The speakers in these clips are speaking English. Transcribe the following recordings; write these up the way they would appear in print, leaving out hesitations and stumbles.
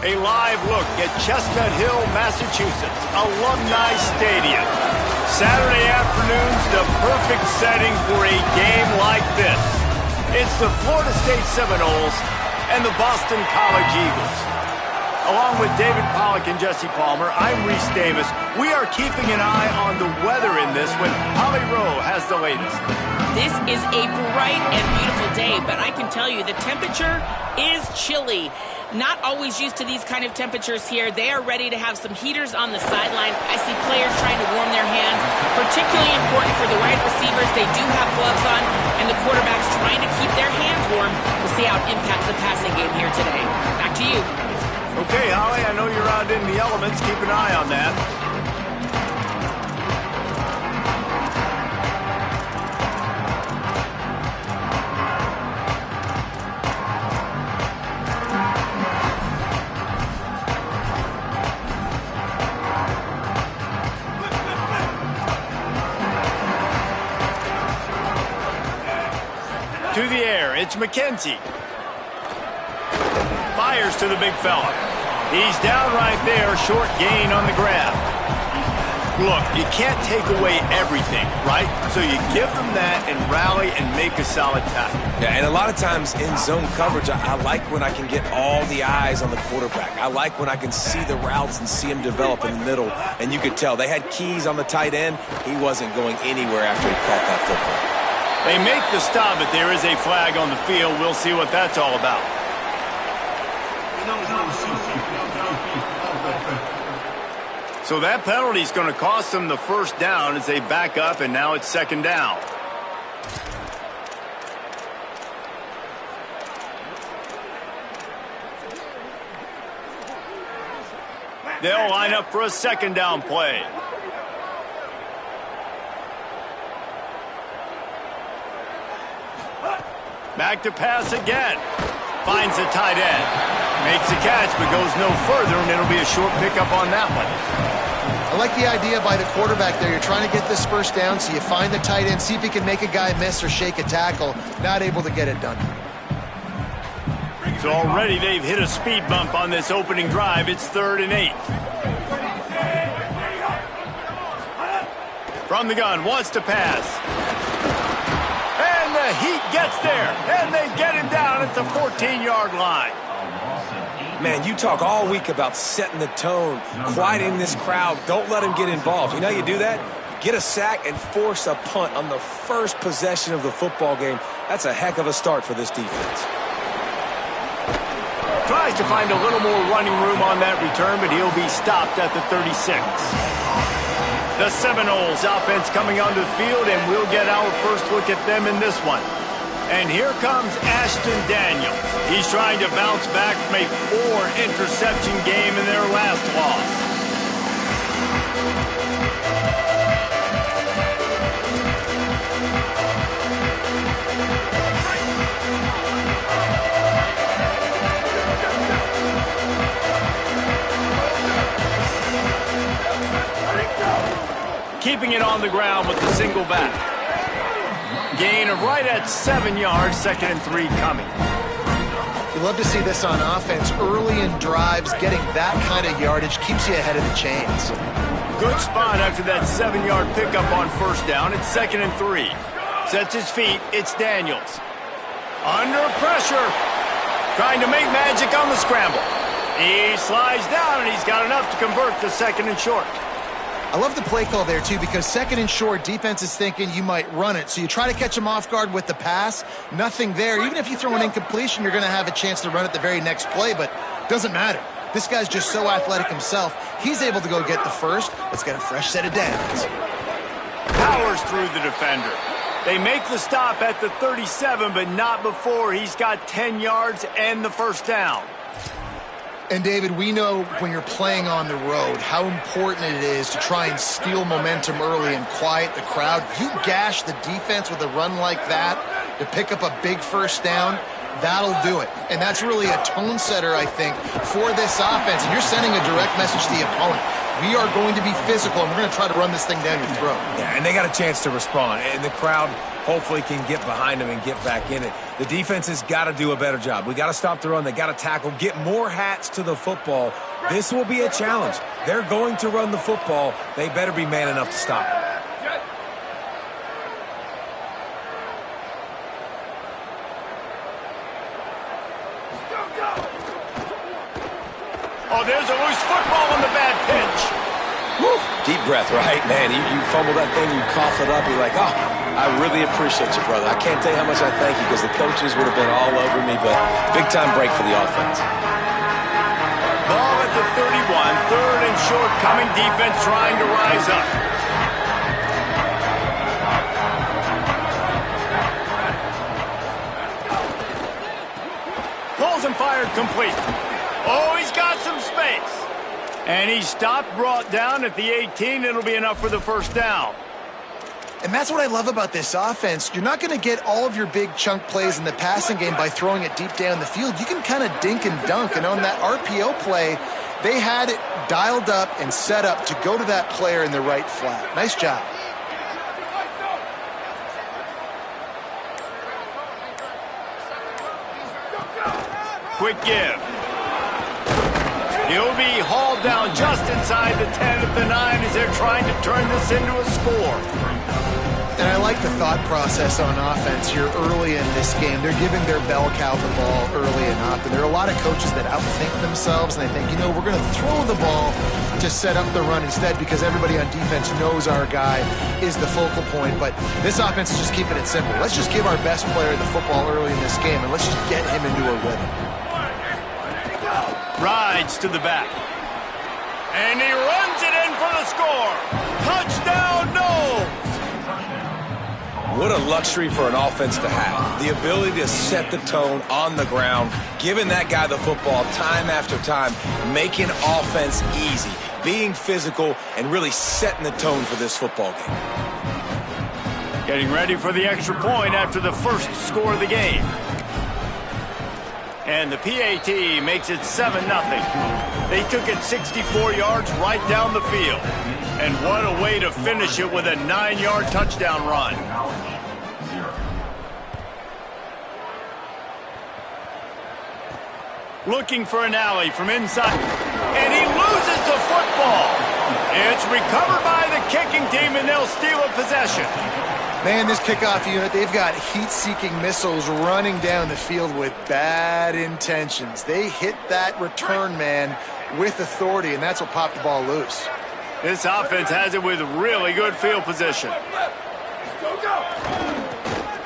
A live look at Chestnut Hill, Massachusetts, Alumni Stadium. Saturday afternoon's the perfect setting for a game like this. It's the Florida State Seminoles and the Boston College Eagles. Along with David Pollack and Jesse Palmer, I'm Reese Davis. We are keeping an eye on the weather in this when Holly Rowe has the latest. This is a bright and beautiful day, but I can tell you the temperature is chilly. Not always used to these kind of temperatures here. They are ready to have some heaters on the sideline. I see players trying to warm their hands. Particularly important for the wide receivers. They do have gloves on, and the quarterbacks trying to keep their hands warm. We'll see how it impacts the passing game here today. Back to you. Okay, Holly, I know you're out in the elements. Keep an eye on that. To the air, it's McKenzie. Fires to the big fella. He's down right there, short gain on the grab. Look, you can't take away everything, right? So you give them that and rally and make a solid tackle. Yeah, and a lot of times in zone coverage, I like when I can get all the eyes on the quarterback. I like when I can see the routes and see him develop in the middle. And you could tell they had keys on the tight end. He wasn't going anywhere after he caught that football. They make the stop, but there is a flag on the field. We'll see what that's all about. So that penalty is going to cost them the first down as they back up, and now it's second down. They'll line up for a second down play. Back to pass again. Finds the tight end. Makes the catch, but goes no further, and it'll be a short pickup on that one. I like the idea by the quarterback there. You're trying to get this first down, so you find the tight end, see if he can make a guy miss or shake a tackle. Not able to get it done. So already they've hit a speed bump on this opening drive. It's 3rd and 8. From the gun, wants to pass. And the heat gets there, and they get him down at the 14-yard line. Man, you talk all week about setting the tone, quieting this crowd. Don't let him get involved. You know how you do that? Get a sack and force a punt on the first possession of the football game. That's a heck of a start for this defense. Tries to find a little more running room on that return, but he'll be stopped at the 36. The Seminoles offense coming onto the field, and we'll get our first look at them in this one. And here comes Ashton Daniels. He's trying to bounce back from a 4-interception game in their last loss. Keeping it on the ground with the single back. Gain of right at 7 yards, 2nd and 3 coming. You love to see this on offense. Early in drives, getting that kind of yardage keeps you ahead of the chains. Good spot after that 7-yard pickup on first down. It's 2nd and 3. Sets his feet. It's Daniels. Under pressure. Trying to make magic on the scramble. He slides down, and he's got enough to convert the 2nd and short. I love the play call there, too, because 2nd and short, defense is thinking you might run it. So you try to catch them off guard with the pass. Nothing there. Even if you throw an incompletion, you're going to have a chance to run it the very next play, but doesn't matter. This guy's just so athletic himself. He's able to go get the first. Let's get a fresh set of downs. Powers through the defender. They make the stop at the 37, but not before he's got 10 yards and the first down. And, David, we know when you're playing on the road how important it is to try and steal momentum early and quiet the crowd. You gash the defense with a run like that to pick up a big first down, that'll do it. And that's really a tone setter, I think, for this offense. And you're sending a direct message to the opponent. We are going to be physical, and we're going to try to run this thing down your throat. Yeah, and they got a chance to respond, and the crowd hopefully can get behind them and get back in it. The defense has got to do a better job. We got to stop the run. They got to tackle, get more hats to the football. This will be a challenge. They're going to run the football. They better be man enough to stop it. Oh, there's a loose football on the bad pitch. Woo. Deep breath, right? Man, you fumble that thing, you cough it up, you're like, oh, I really appreciate you, brother. I can't tell you how much I thank you because the coaches would have been all over me, but big-time break for the offense. Ball at the 31, third and short, coming defense trying to rise up. Pulls and fired complete. Oh, he's got some space. And he stopped, brought down at the 18. It'll be enough for the first down. And that's what I love about this offense. You're not going to get all of your big chunk plays in the passing game by throwing it deep down the field. You can kind of dink and dunk. And on that RPO play, they had it dialed up and set up to go to that player in the right flat. Nice job. Quick give. He'll be hauled down just inside the 10 at the 9 as they're trying to turn this into a score. And I like the thought process on offense here early in this game. They're giving their bell cow the ball early enough. And there are a lot of coaches that outthink themselves, and they think, you know, we're going to throw the ball to set up the run instead because everybody on defense knows our guy is the focal point. But this offense is just keeping it simple. Let's just give our best player the football early in this game, and let's just get him into a rhythm. Rides to the back. And he runs it in for the score. Touchdown, Knowles. What a luxury for an offense to have. The ability to set the tone on the ground, giving that guy the football time after time, making offense easy, being physical, and really setting the tone for this football game. Getting ready for the extra point after the first score of the game. And the PAT makes it 7-0. They took it 64 yards right down the field. And what a way to finish it with a 9-yard touchdown run. Looking for an alley from inside. And he loses the football. It's recovered by the kicking team, and they'll steal a possession. Man, this kickoff unit, they've got heat-seeking missiles running down the field with bad intentions. They hit that return man with authority, and that's what popped the ball loose. This offense has it with really good field position.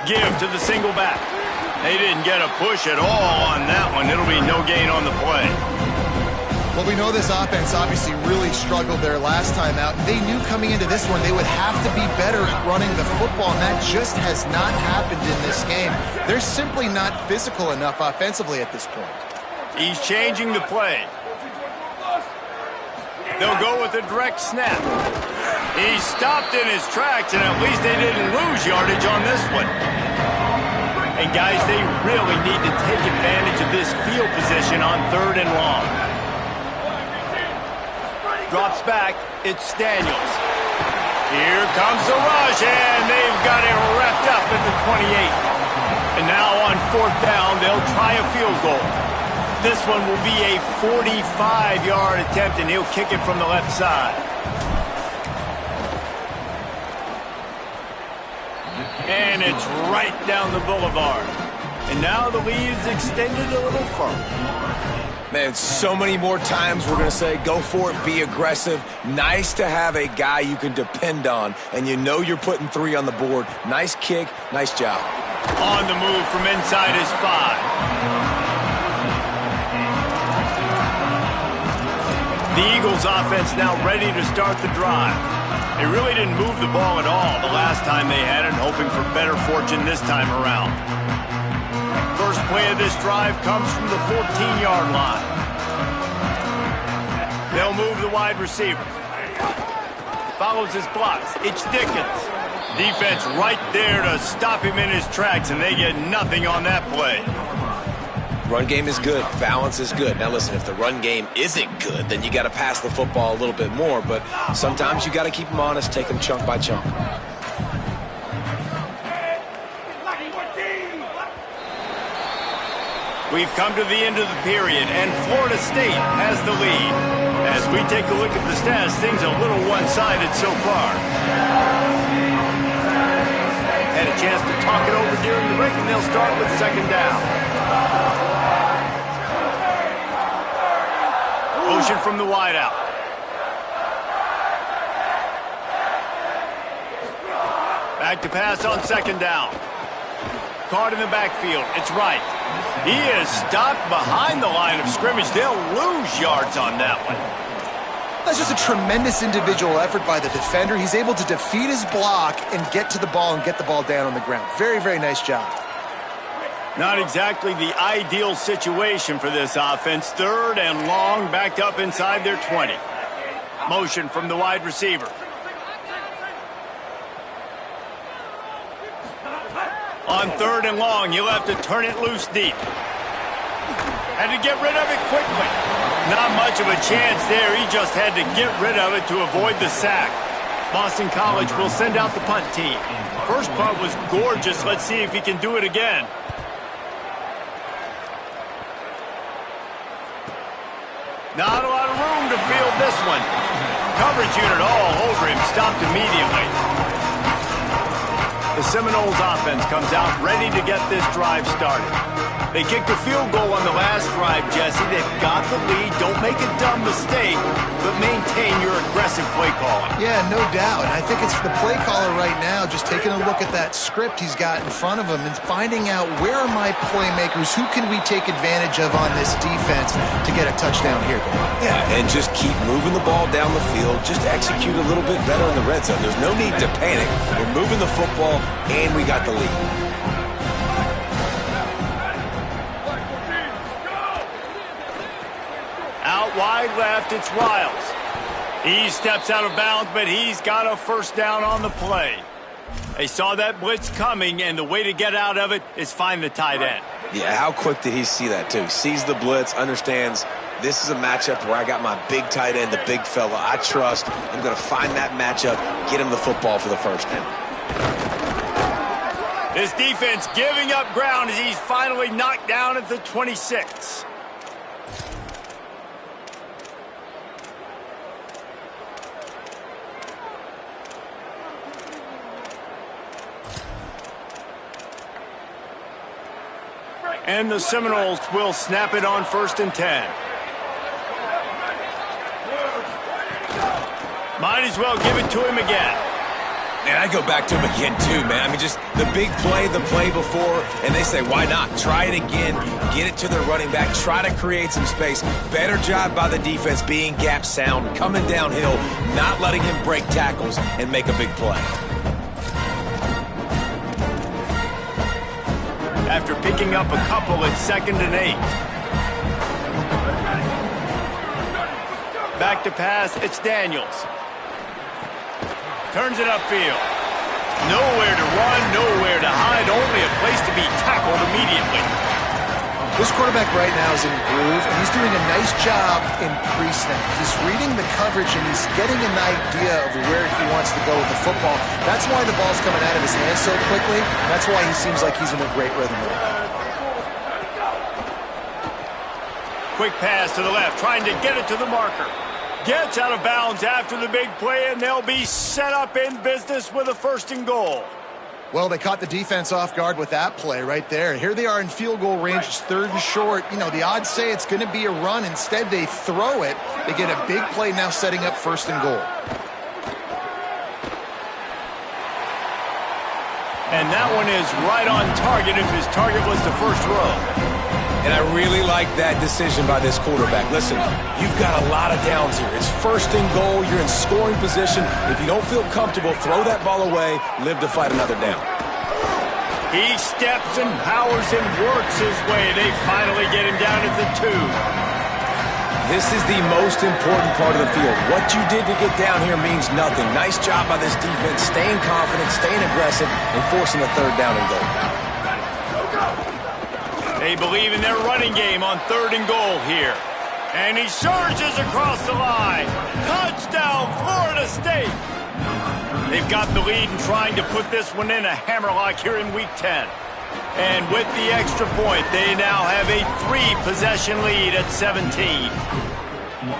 Give to the single back. They didn't get a push at all on that one. It'll be no gain on the play. Well, we know this offense obviously really struggled there last time out. They knew coming into this one they would have to be better at running the football, and that just has not happened in this game. They're simply not physical enough offensively at this point. He's changing the play. They'll go with a direct snap. He stopped in his tracks, and at least they didn't lose yardage on this one. And guys, they really need to take advantage of this field position on 3rd and long. Drops back, it's Daniels. Here comes the rush, and they've got it wrapped up at the 28. And now on 4th down, they'll try a field goal. This one will be a 45-yard attempt, and he'll kick it from the left side. And it's right down the boulevard. And now the lead is extended a little further. Man, so many more times we're going to say, go for it, be aggressive. Nice to have a guy you can depend on, and you know you're putting 3 on the board. Nice kick, nice job. On the move from inside his 5. The Eagles offense now ready to start the drive. They really didn't move the ball at all the last time they had it, hoping for better fortune this time around. First play of this drive comes from the 14-yard line. They'll move the wide receiver. Follows his blocks. It's Dickens. Defense right there to stop him in his tracks, and they get nothing on that play. Run game is good. Balance is good. Now listen, if the run game isn't good, then you got to pass the football a little bit more. But sometimes you got to keep them honest, take them chunk by chunk. We've come to the end of the period, and Florida State has the lead. As we take a look at the stats, things are a little one-sided so far. Had a chance to talk it over during the break, and they'll start with second down. Motion from the wideout. Back to pass on second down. Caught in the backfield. It's right. He is stopped behind the line of scrimmage. They'll lose yards on that one. That's just a tremendous individual effort by the defender. He's able to defeat his block and get to the ball and get the ball down on the ground. Very, very nice job. Not exactly the ideal situation for this offense. Third and long, backed up inside their 20. Motion from the wide receiver. On third and long, you'll have to turn it loose deep. Had to get rid of it quickly. Not much of a chance there. He just had to get rid of it to avoid the sack. Boston College will send out the punt team. First punt was gorgeous. Let's see if he can do it again. Not a lot of room to field this one. Coverage unit all over him. Stopped immediately. The Seminoles offense comes out ready to get this drive started. They kicked a field goal on the last drive, Jesse. They've got the lead. Don't make a dumb mistake, but maintain your aggressive play calling. Yeah, no doubt. And I think it's the play caller right now just taking a look at that script he's got in front of him and finding out where are my playmakers, who can we take advantage of on this defense to get a touchdown here. Yeah, and just keep moving the ball down the field. Just execute a little bit better in the red zone. There's no need to panic. We're moving the football, and we got the lead. Out wide left, it's Riles. He steps out of bounds, but he's got a first down on the play. They saw that blitz coming, and the way to get out of it is find the tight end. Yeah, how quick did he see that, too? Sees the blitz, understands this is a matchup where I got my big tight end, the big fella I trust. I'm going to find that matchup, get him the football for the first down. This defense giving up ground as he's finally knocked down at the 26. And the Seminoles will snap it on 1st and 10. Might as well give it to him again. Man, I go back to him again, too, man. I mean, just the big play, the play before, and they say, why not? Try it again, get it to their running back, try to create some space. Better job by the defense being gap sound, coming downhill, not letting him break tackles and make a big play. After picking up a couple at 2nd and 8. Back to pass, it's Daniels. Turns it upfield. Nowhere to run, nowhere to hide, only a place to be tackled immediately. This quarterback right now is in a groove, and he's doing a nice job in pre-snap. He's reading the coverage, and he's getting an idea of where he wants to go with the football. That's why the ball's coming out of his hands so quickly. That's why he seems like he's in a great rhythm right now. Quick pass to the left, trying to get it to the marker. Gets out of bounds after the big play, and they'll be set up in business with a 1st and goal. Well, they caught the defense off guard with that play right there. Here they are in field goal range. It's 3rd and short. You know, the odds say it's going to be a run. Instead, they throw it. They get a big play now setting up 1st and goal. And that one is right on target if his target was the first row. And I really like that decision by this quarterback. Listen, you've got a lot of downs here. It's 1st and goal. You're in scoring position. If you don't feel comfortable, throw that ball away. Live to fight another down. He steps and powers and works his way. They finally get him down at the 2. This is the most important part of the field. What you did to get down here means nothing. Nice job by this defense, staying confident, staying aggressive, and forcing the 3rd down and goal. A They believe in their running game on 3rd and goal here. And he surges across the line. Touchdown, Florida State. They've got the lead and trying to put this one in a hammerlock here in Week 10. And with the extra point, they now have a 3-possession lead at 17.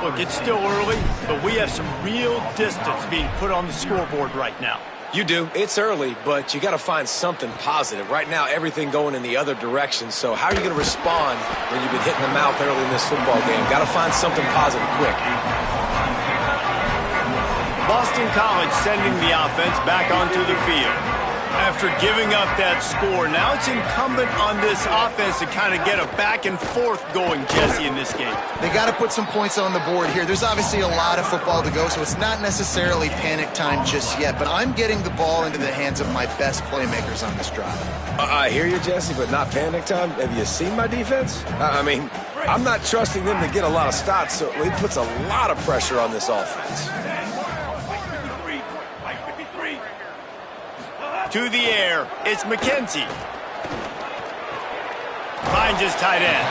Look, it's still early, but we have some real distance being put on the scoreboard right now. You do. It's early, but you got to find something positive. Right now, everything going in the other direction. So how are you going to respond when you've been hit in the mouth early in this football game? Got to find something positive quick. Boston College sending the offense back onto the field. After giving up that score, now it's incumbent on this offense to kind of get a back and forth going, Jesse, in this game. They got to put some points on the board here. There's obviously a lot of football to go, so it's not necessarily panic time just yet, but I'm getting the ball into the hands of my best playmakers on this drive. I hear you, Jesse, but not panic time. Have you seen my defense? I mean, I'm not trusting them to get a lot of stops, so it puts a lot of pressure on this offense. To the air, it's McKenzie. Finds his tight end.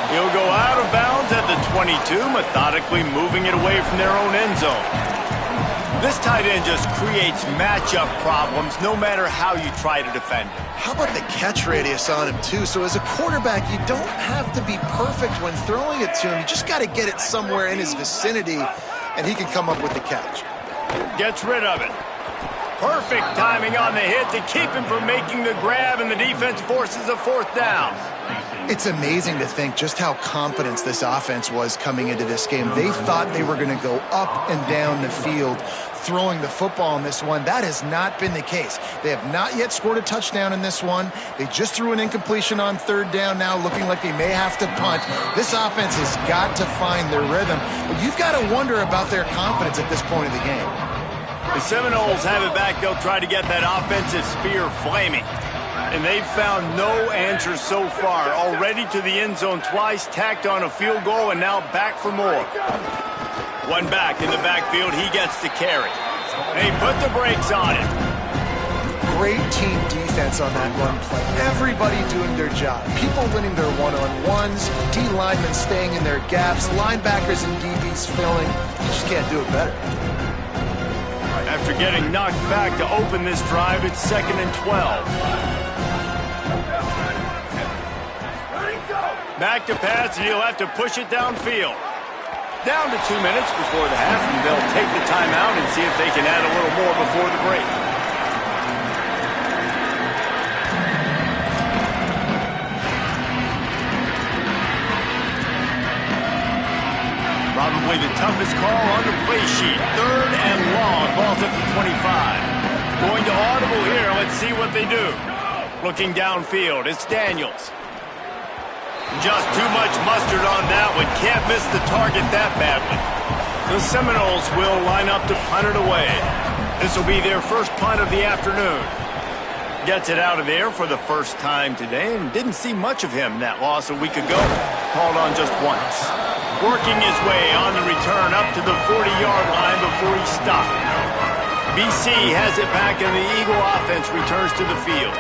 He'll go out of bounds at the 22, methodically moving it away from their own end zone. This tight end just creates matchup problems no matter how you try to defend him. How about the catch radius on him, too? So as a quarterback, you don't have to be perfect when throwing it to him. You just got to get it somewhere in his vicinity, and he can come up with the catch. Gets rid of it. Perfect timing on the hit to keep him from making the grab, and the defense forces a 4th down. It's amazing to think just how confident this offense was coming into this game. They thought they were going to go up and down the field throwing the football in this one. That has not been the case. They have not yet scored a touchdown in this one. They just threw an incompletion on 3rd down now, looking like they may have to punt. This offense has got to find their rhythm. But you've got to wonder about their confidence at this point of the game. The Seminoles have it back. They'll try to get that offensive spear flaming. And they've found no answer so far. Already to the end zone twice, tacked on a field goal, and now back for more. One back in the backfield. He gets to carry. They put the brakes on it. Great team defense on that run play. Everybody doing their job. People winning their one-on-ones, D linemen staying in their gaps, linebackers and DBs filling. You just can't do it better. After getting knocked back to open this drive, it's 2nd and 12. Back to pass, and he'll have to push it downfield. Down to 2 minutes before the half, and they'll take the timeout and see if they can add a little more before the break. Probably the toughest call on the play sheet. 3rd and long. Ball's at the 25. Going to audible here. Let's see what they do. Looking downfield. It's Daniels. Just too much mustard on that one. Can't miss the target that badly. The Seminoles will line up to punt it away. This will be their first punt of the afternoon. Gets it out of there for the first time today, and didn't see much of him in that loss a week ago. Called on just once. Working his way on the return up to the 40-yard line before he stopped. BC has it back, and the Eagle offense returns to the field.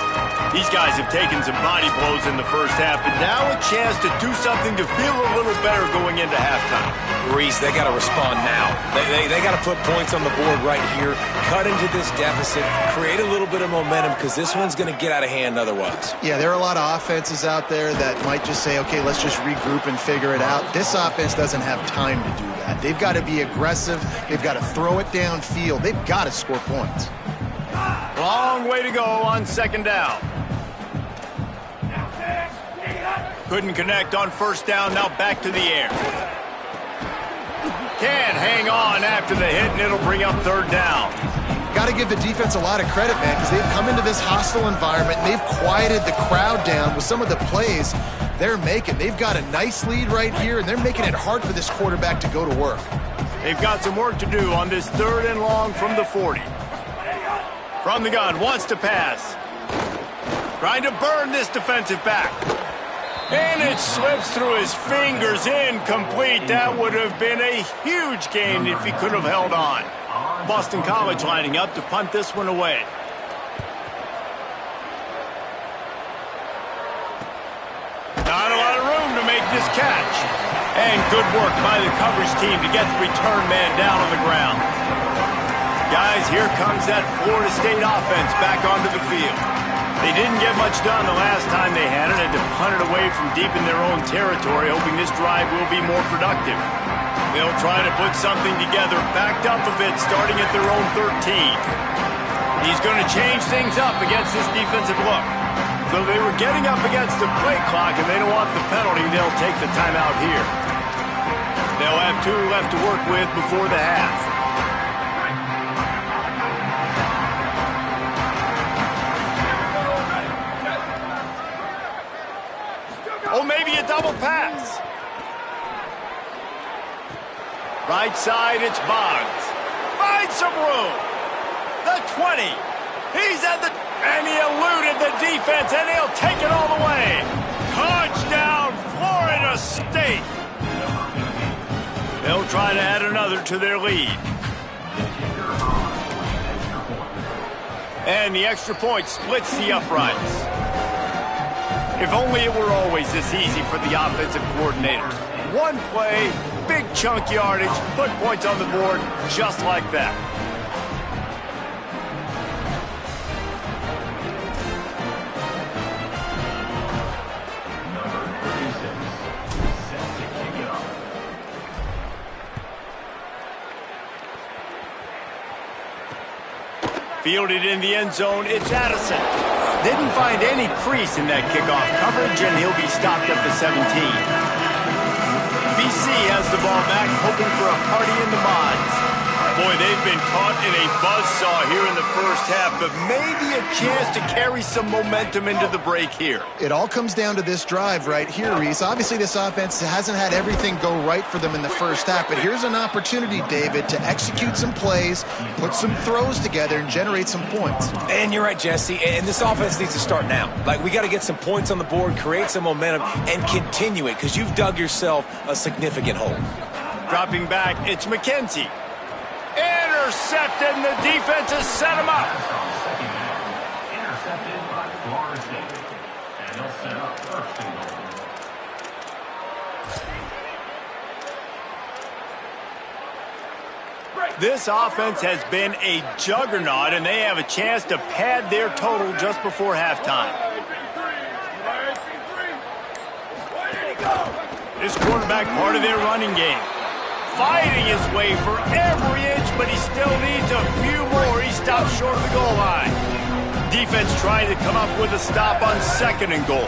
These guys have taken some body blows in the first half, but now a chance to do something to feel a little better going into halftime. Reese, they got to respond now. They got to put points on the board right here, cut into this deficit, create a little bit of momentum, because this one's going to get out of hand otherwise. Yeah, there are a lot of offenses out there that might just say, okay, let's just regroup and figure it out. This offense doesn't have time to do that. They've got to be aggressive. They've got to throw it downfield. They've got to score points. Long way to go on 2nd down. Couldn't connect on 1st down, now back to the air. Can't hang on after the hit, and it'll bring up 3rd down. Got to give the defense a lot of credit, man, because they've come into this hostile environment, and they've quieted the crowd down with some of the plays they're making. They've got a nice lead right here, and they're making it hard for this quarterback to go to work. They've got some work to do on this 3rd and long from the 40. From the gun, wants to pass. Trying to burn this defensive back. And it slips through his fingers, incomplete. That would have been a huge gain if he could have held on. Boston College lining up to punt this one away. Not his catch. And good work by the coverage team to get the return man down on the ground. Guys, here comes that Florida State offense back onto the field. They didn't get much done the last time they had it, and to punt it away from deep in their own territory, hoping this drive will be more productive. They'll try to put something together, backed up a bit, starting at their own 13. He's going to change things up against this defensive look. Though they were getting up against the play clock and they don't want the penalty, they'll take the timeout here. They'll have 2 left to work with before the half. Oh, maybe a double pass. Right side, it's Boggs. Finds some room. The 20. He's at the... And he eluded the defense, and he'll take it all the way. Touchdown, Florida State. They'll try to add another to their lead. And the extra point splits the uprights. If only it were always this easy for the offensive coordinators. One play, big chunk yardage, put points on the board just like that. Fielded in the end zone, it's Addison. Didn't find any crease in that kickoff coverage, and he'll be stopped at the 17. BC has the ball back, hoping for a party in the mods. Boy, they've been caught in a buzzsaw here in the first half, but maybe a chance to carry some momentum into the break here. It all comes down to this drive right here, Reese. Obviously, this offense hasn't had everything go right for them in the first half, but here's an opportunity, David, to execute some plays, put some throws together, and generate some points. And you're right, Jesse, and this offense needs to start now. Like, we got to get some points on the board, create some momentum, and continue it, because you've dug yourself a significant hole. Dropping back, it's McKenzie. Intercepted, and the defense has set him up. Intercepted by Florida State. And they'll set up first and goal. This offense has been a juggernaut, and they have a chance to pad their total just before halftime. This quarterback part of their running game. Fighting his way for every inch, but he still needs a few more. He stops short of the goal line. Defense trying to come up with a stop on 2nd and goal.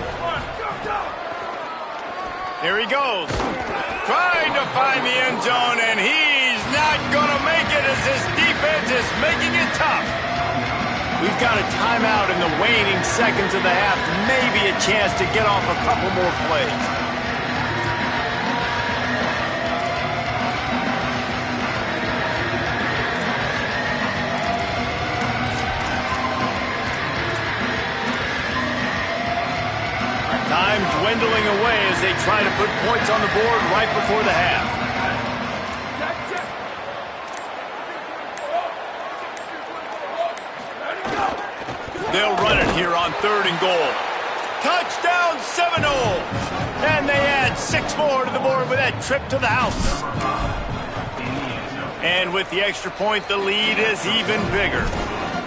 Here he goes. Trying to find the end zone, and he's not going to make it as this defense is making it tough. We've got a timeout in the waning seconds of the half. Maybe a chance to get off a couple more plays. Time dwindling away as they try to put points on the board right before the half. They'll run it here on 3rd and goal. Touchdown Seminoles! And they add 6 more to the board with that trip to the house. And with the extra point, the lead is even bigger.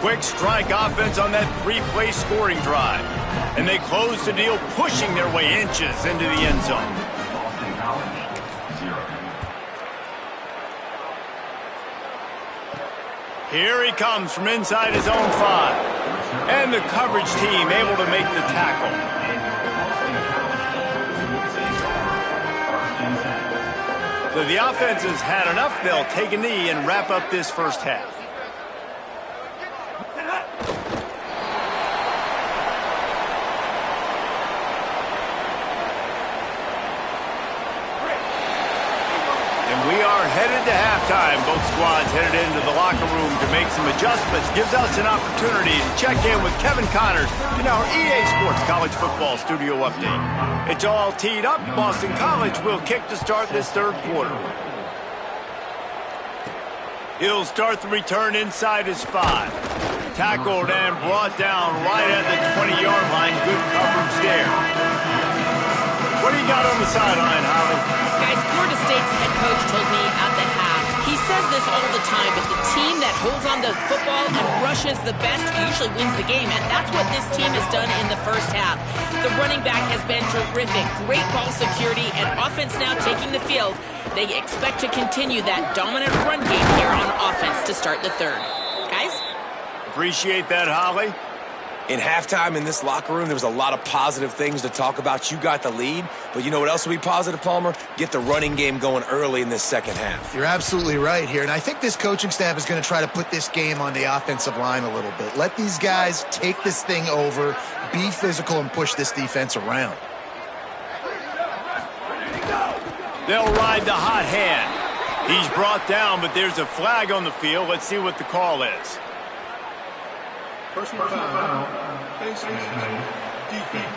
Quick strike offense on that 3-play scoring drive. And they close the deal, pushing their way inches into the end zone. Here he comes from inside his own 5. And the coverage team able to make the tackle. So the offense has had enough. They'll take a knee and wrap up this first half. We are headed to halftime. Both squads headed into the locker room to make some adjustments. Gives us an opportunity to check in with Kevin Connors in our EA Sports College Football Studio Update. It's all teed up. Boston College will kick to start this 3rd quarter. He'll start the return inside his 5. Tackled and brought down right at the 20-yard line. Good coverage there. What do you got on the sideline, Holly? Guys, Florida State's head coach told me at the half, he says this all the time, but the team that holds on to the football and rushes the best usually wins the game, and that's what this team has done in the first half. The running back has been terrific. Great ball security and offense now taking the field. They expect to continue that dominant run game here on offense to start the third. Guys? Appreciate that, Holly. In halftime in this locker room, there was a lot of positive things to talk about. You got the lead, but you know what else will be positive, Palmer? Get the running game going early in this second half. You're absolutely right here, and I think this coaching staff is going to try to put this game on the offensive line a little bit. Let these guys take this thing over, be physical, and push this defense around. They'll ride the hot hand. He's brought down, but there's a flag on the field. Let's see what the call is. Personal foul. Face mask. Defense.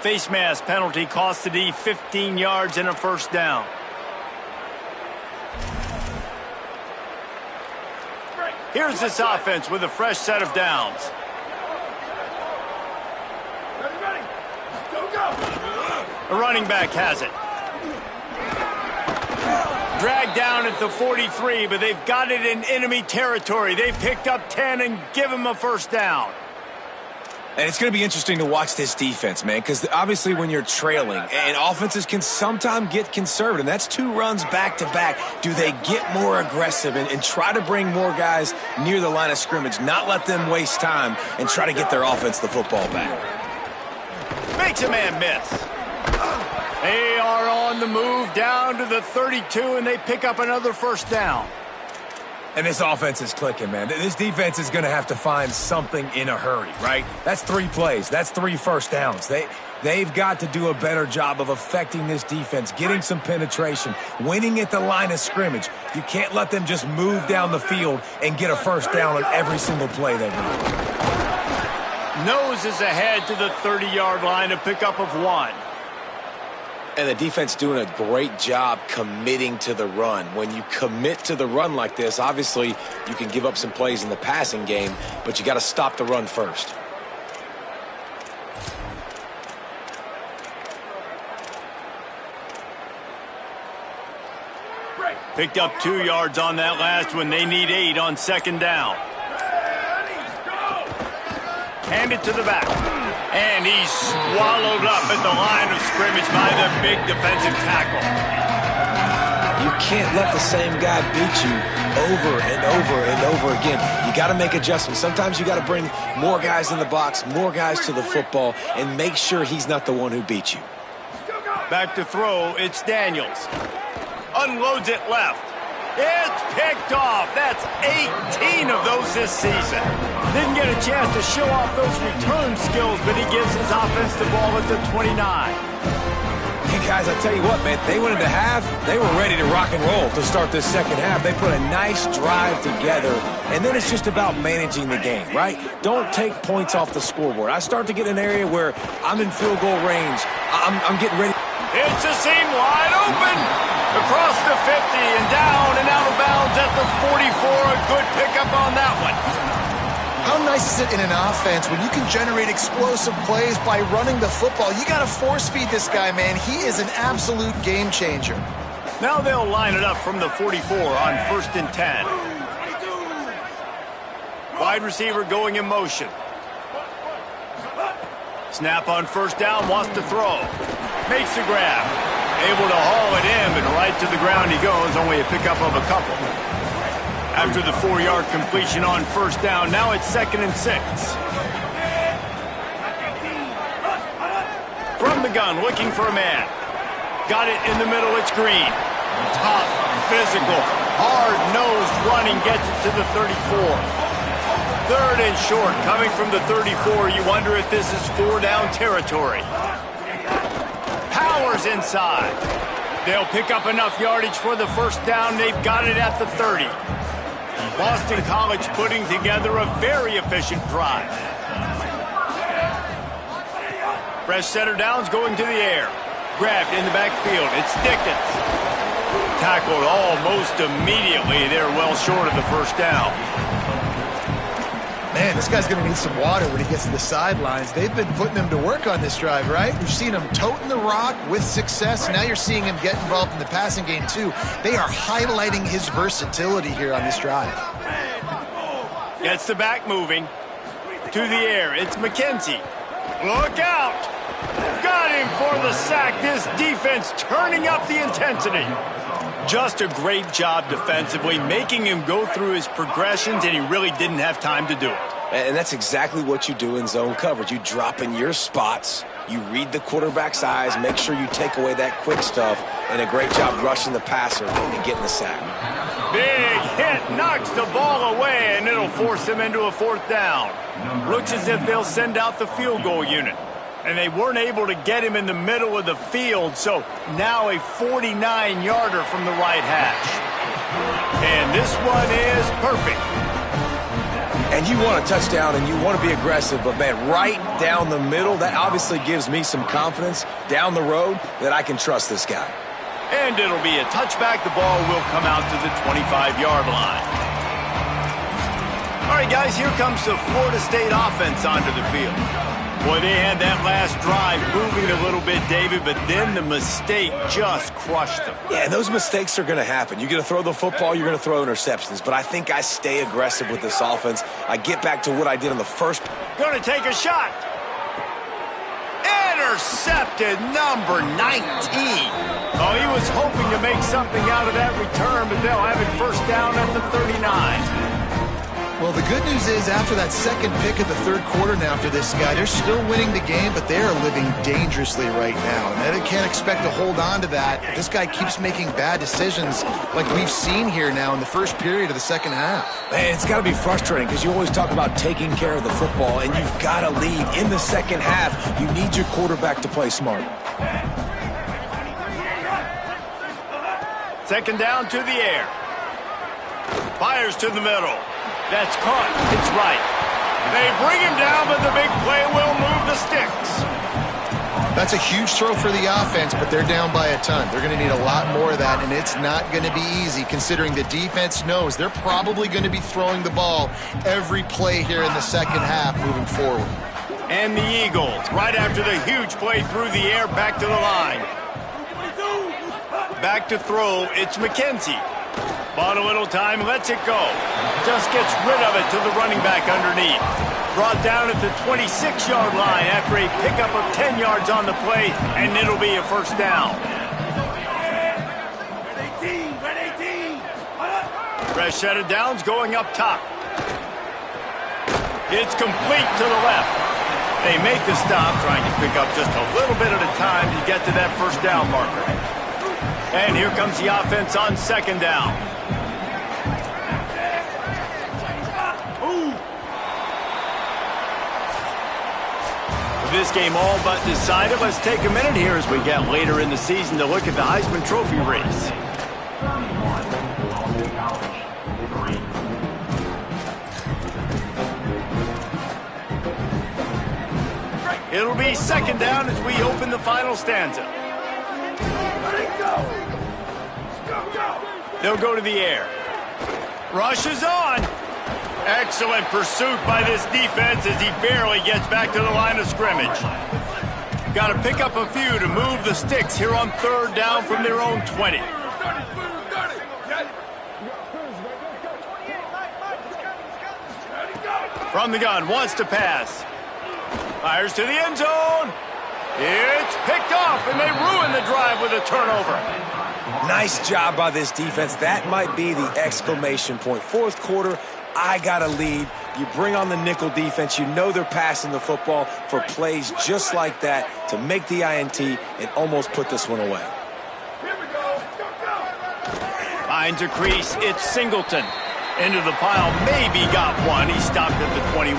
Face mask penalty cost the D 15 yards and a first down. Here's this offense with a fresh set of downs. The running back has it. Dragged down at the 43, but they've got it in enemy territory. They've picked up 10 and give him a first down. And it's going to be interesting to watch this defense, man, because obviously when you're trailing, and offenses can sometimes get conservative, and that's 2 runs back-to-back. Do they get more aggressive and try to bring more guys near the line of scrimmage, not let them waste time, and try to get their offense the football back? Makes a man miss. They are on the move down to the 32, and they pick up another first down. And this offense is clicking, man. This defense is going to have to find something in a hurry, right? That's 3 plays. That's 3 first downs. They've got to do a better job of affecting this defense, getting some penetration, winning at the line of scrimmage. You can't let them just move down the field and get a first down on every single play they run. Noses ahead to the 30-yard line, a pickup of 1. And the defense doing a great job committing to the run. When you commit to the run like this, obviously you can give up some plays in the passing game, but you got to stop the run first. Picked up 2 yards on that last one. They need 8 on second down. Hand it to the back. And he's swallowed up at the line of scrimmage by the big defensive tackle. You can't let the same guy beat you over and over and over again. You got to make adjustments. Sometimes you got to bring more guys in the box, more guys to the football, and make sure he's not the one who beat you. Back to throw, it's Daniels. Unloads it left. It's picked off. That's 18 of those this season. Didn't get a chance to show off those return skills, but he gives his offense the ball at the 29. Hey, guys, I tell you what, man, they went into half. They were ready to rock and roll to start this second half. They put a nice drive together, and then it's just about managing the game, right? Don't take points off the scoreboard. I start to get an area where I'm in field goal range. I'm getting ready. It's a seam wide open. Across the 50 and down and out of bounds at the 44. A good pickup on that one. How nice is it in an offense when you can generate explosive plays by running the football? You got to force feed this guy, man. He is an absolute game changer. Now they'll line it up from the 44 on 1st and 10. Wide receiver going in motion. Snap on first down, wants to throw. Makes the grab. Able to haul it in, but right to the ground he goes. Only a pickup of a couple. After the 4-yard completion on first down, now it's 2nd and 6. From the gun, looking for a man. Got it in the middle, it's Green. Tough, physical, hard-nosed running gets it to the 34. 3rd and short, coming from the 34. You wonder if this is 4-down territory. Powers inside. They'll pick up enough yardage for the first down. They've got it at the 30. Boston College putting together a very efficient drive. Fresh center downs going to the air. Grabbed in the backfield. It's Dickens. Tackled almost immediately. They're well short of the first down. Man, this guy's going to need some water when he gets to the sidelines. They've been putting him to work on this drive, right? We've seen him toting the rock with success. Now you're seeing him get involved in the passing game, too. They are highlighting his versatility here on this drive. Gets the back moving. To the air, it's McKenzie. Look out! Got him for the sack. This defense turning up the intensity. Just a great job defensively, making him go through his progressions, and he really didn't have time to do it. And that's exactly what you do in zone coverage. You drop in your spots, you read the quarterback's eyes, make sure you take away that quick stuff, and a great job rushing the passer and getting the sack. Big hit, knocks the ball away, and it'll force him into a 4th down. Looks as if they'll send out the field goal unit. And they weren't able to get him in the middle of the field, so now a 49-yarder from the right hash. And this one is perfect. And you want a touchdown and you want to be aggressive, but man, right down the middle, that obviously gives me some confidence down the road that I can trust this guy. And it'll be a touchback. The ball will come out to the 25-yard line. All right, guys, here comes the Florida State offense onto the field. Boy, they had that last drive moving a little bit, David, but then the mistake just crushed them. Yeah, those mistakes are going to happen. You're going to throw the football, you're going to throw interceptions. But I think I stay aggressive with this offense. I get back to what I did on the first. Going to take a shot. Intercepted, number 19. Oh, he was hoping to make something out of that return, but they'll have it first down at the 39. Well, the good news is after that second pick of the 3rd quarter now for this guy, they're still winning the game, but they are living dangerously right now. And they can't expect to hold on to that. This guy keeps making bad decisions like we've seen here now in the first period of the second half. Man, it's got to be frustrating because you always talk about taking care of the football, and you've got to lead in the second half. You need your quarterback to play smart. Second down to the air. Fires to the middle. That's caught. It's right. They bring him down, but the big play will move the sticks. That's a huge throw for the offense, but they're down by a ton. They're going to need a lot more of that, and it's not going to be easy considering the defense knows they're probably going to be throwing the ball every play here in the second half moving forward. And the Eagles, right after the huge play through the air, back to the line. Back to throw, it's McKenzie. Bought a little time, lets it go. Just gets rid of it to the running back underneath. Brought down at the 26-yard line after a pickup of 10 yards on the play, and it'll be a first down. Fresh set of downs going up top. It's complete to the left. They make the stop, trying to pick up just a little bit at a time to get to that first down marker. And here comes the offense on second down. This game all but decided. Let's take a minute here as we get later in the season to look at the Heisman Trophy race. It'll be second down as we open the final stanza. They'll go to the air. Rush is on. Excellent pursuit by this defense as he barely gets back to the line of scrimmage. Got to pick up a few to move the sticks here on third down from their own 20. From the gun, wants to pass. Fires to the end zone. It's picked off, and they ruin the drive with a turnover. Nice job by this defense. That might be the exclamation point. Fourth quarter, I got to lead. You bring on the nickel defense. You know they're passing the football for plays just like that to make the INT and almost put this one away. Finds a crease. It's Singleton. Into the pile. Maybe got one. He stopped at the 21.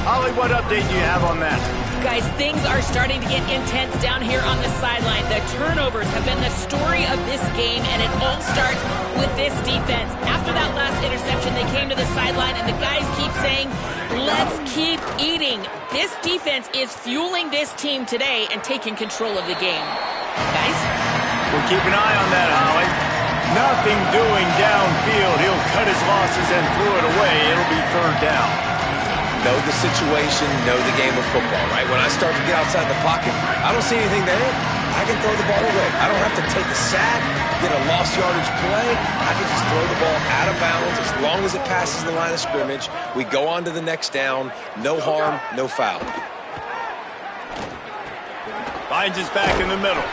Holly, what update do you have on that? Guys, things are starting to get intense down here on the sideline. The turnovers have been the story of this game, and it all starts with this defense. After that last interception, they came to the sideline, and the guys keep saying, let's keep eating. This defense is fueling this team today and taking control of the game. Guys? We'll keep an eye on that, Holly. Nothing doing downfield. He'll cut his losses and throw it away. It'll be third down. Know the situation, know the game of football, right? When I start to get outside the pocket, I don't see anything there. I can throw the ball away. I don't have to take a sack, get a lost yardage play. I can just throw the ball out of bounds as long as it passes the line of scrimmage. We go on to the next down. No harm, no foul. Finds his back in the middle.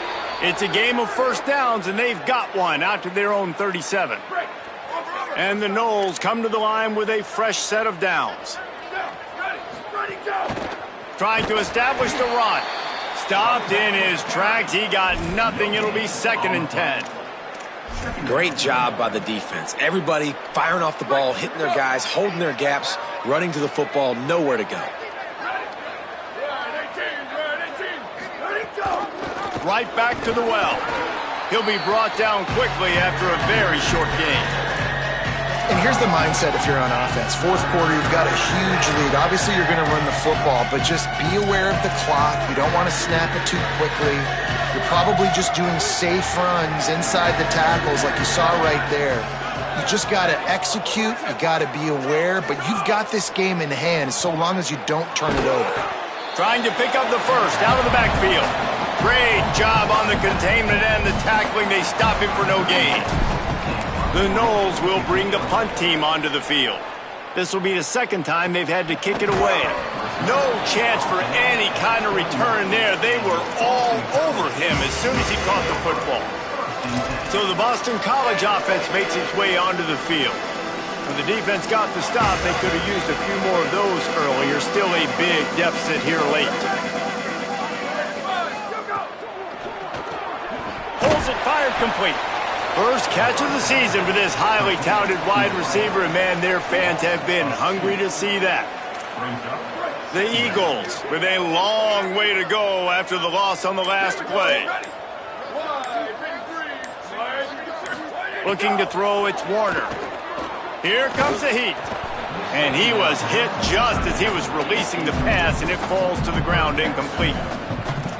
It's a game of first downs, and they've got one out to their own 37. And the Noles come to the line with a fresh set of downs. Trying to establish the run. Stopped in his tracks. He got nothing. It'll be 2nd and 10. Great job by the defense. Everybody firing off the ball, hitting their guys, holding their gaps, running to the football, nowhere to go. Right back to the well. He'll be brought down quickly after a very short game. And here's the mindset if you're on offense. Fourth quarter, you've got a huge lead. Obviously, you're going to run the football, but just be aware of the clock. You don't want to snap it too quickly. You're probably just doing safe runs inside the tackles like you saw right there. You just got to execute. You got to be aware, but you've got this game in hand so long as you don't turn it over. Trying to pick up the first out of the backfield. Great job on the containment and the tackling. They stop him for no gain. The Noles will bring the punt team onto the field. This will be the second time they've had to kick it away. No chance for any kind of return there. They were all over him as soon as he caught the football. So the Boston College offense makes its way onto the field. When the defense got the stop, they could have used a few more of those earlier. Still a big deficit here late. Pulls it, fired complete. First catch of the season for this highly touted wide receiver, and man, their fans have been hungry to see that. The Eagles with a long way to go after the loss on the last play. Looking to throw, it's Warner. Here comes the heat. And he was hit just as he was releasing the pass, and it falls to the ground incomplete.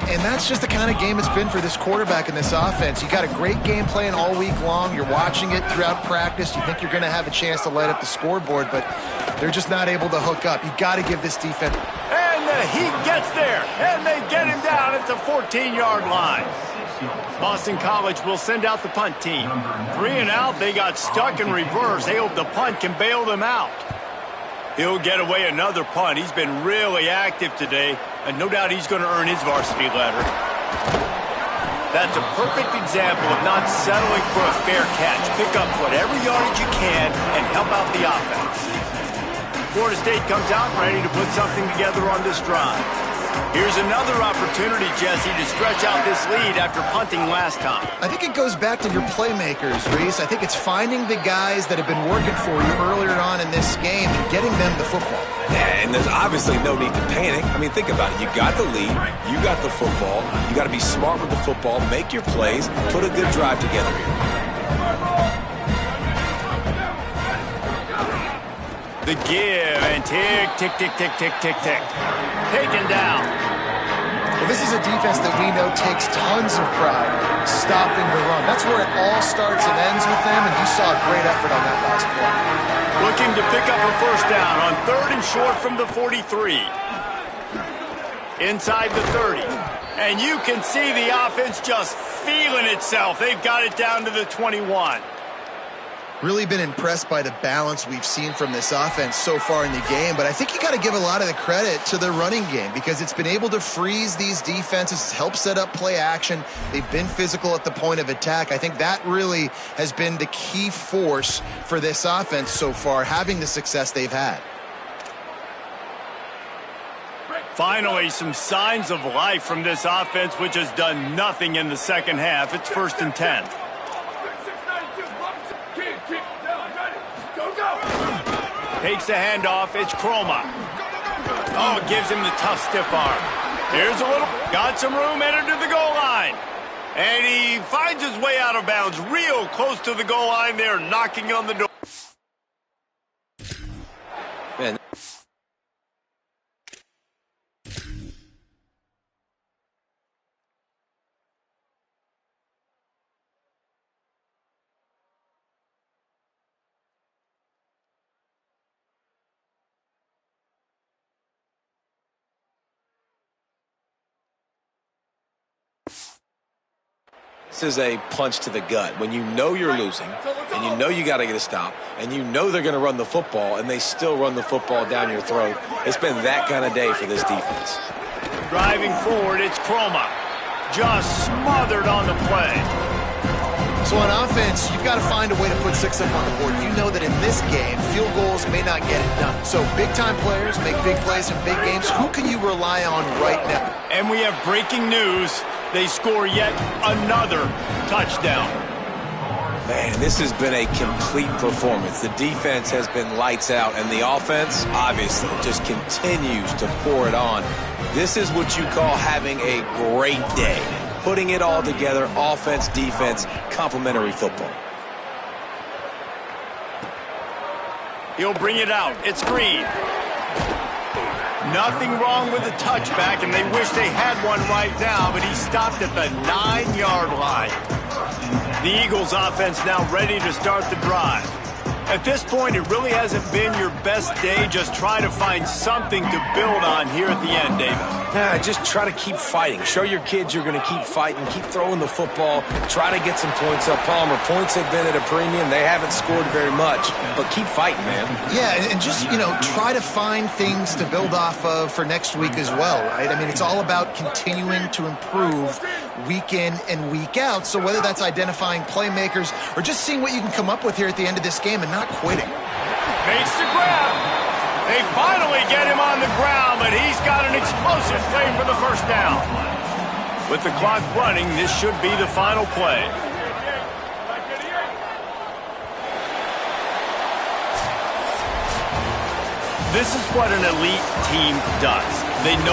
And that's just the kind of game it's been for this quarterback in this offense. You got a great game plan all week long. You're watching it throughout practice. You think you're going to have a chance to light up the scoreboard, but they're just not able to hook up. You got to give this defense. And the Heat gets there, and they get him down at the 14-yard line. Boston College will send out the punt team. 3 and out, they got stuck in reverse. They hope the punt can bail them out. He'll get away another punt. He's been really active today, and no doubt he's going to earn his varsity letter. That's a perfect example of not settling for a fair catch. Pick up whatever yardage you can and help out the offense. Florida State comes out ready to put something together on this drive. Here's another opportunity, Jesse, to stretch out this lead after punting last time. I think it goes back to your playmakers, Reese. I think it's finding the guys that have been working for you earlier on in this game and getting them the football. Yeah, and there's obviously no need to panic. I mean, think about it. You got the lead. You got the football. You got to be smart with the football. Make your plays. Put a good drive together here. The give and tick, tick, tick, tick, tick, tick, tick. Taken down. Well, this is a defense that we know takes tons of pride stopping the run. That's where it all starts and ends with them, and you saw a great effort on that last play. Looking to pick up a first down on 3rd and short from the 43. Inside the 30. And you can see the offense just feeling itself. They've got it down to the 21. Really been impressed by the balance we've seen from this offense so far in the game, but I think you got to give a lot of the credit to the running game because it's been able to freeze these defenses, help set up play action. They've been physical at the point of attack. I think that really has been the key force for this offense so far, having the success they've had. Finally, some signs of life from this offense, which has done nothing in the second half. It's 1st and 10. Takes the handoff. It's Chroma. Oh, gives him the tough stiff arm. Here's a little. Got some room, entered to the goal line. And he finds his way out of bounds real close to the goal line there, knocking on the door. Man. This is a punch to the gut. When you know you're losing, and you know you got to get a stop, and you know they're going to run the football, and they still run the football down your throat. It's been that kind of day for this defense. Driving forward, it's Croma. Just smothered on the play. So on offense, you've got to find a way to put 6 up on the board. You know that in this game, field goals may not get it done. So big-time players make big plays in big games. Who can you rely on right now? And we have breaking news. They score yet another touchdown. Man, this has been a complete performance. The defense has been lights out, and the offense, obviously, just continues to pour it on. This is what you call having a great day. Putting it all together, offense, defense, complementary football. He'll bring it out. It's Green. Nothing wrong with the touchback, and they wish they had one right now, but he stopped at the 9-yard line. The Eagles offense now ready to start the drive. At this point, it really hasn't been your best day. Just try to find something to build on here at the end, David. Just try to keep fighting. Show your kids you're going to keep fighting. Keep throwing the football. Try to get some points up. Palmer, points have been at a premium. They haven't scored very much, but keep fighting, man. Yeah, and just, try to find things to build off of for next week as well, right? I mean, it's all about continuing to improve week in and week out. So whether that's identifying playmakers or just seeing what you can come up with here at the end of this game and not quitting. Makes the grab. They finally get him on the ground, but he's got an explosive play for the first down. With the clock running, this should be the final play. This is what an elite team does. They know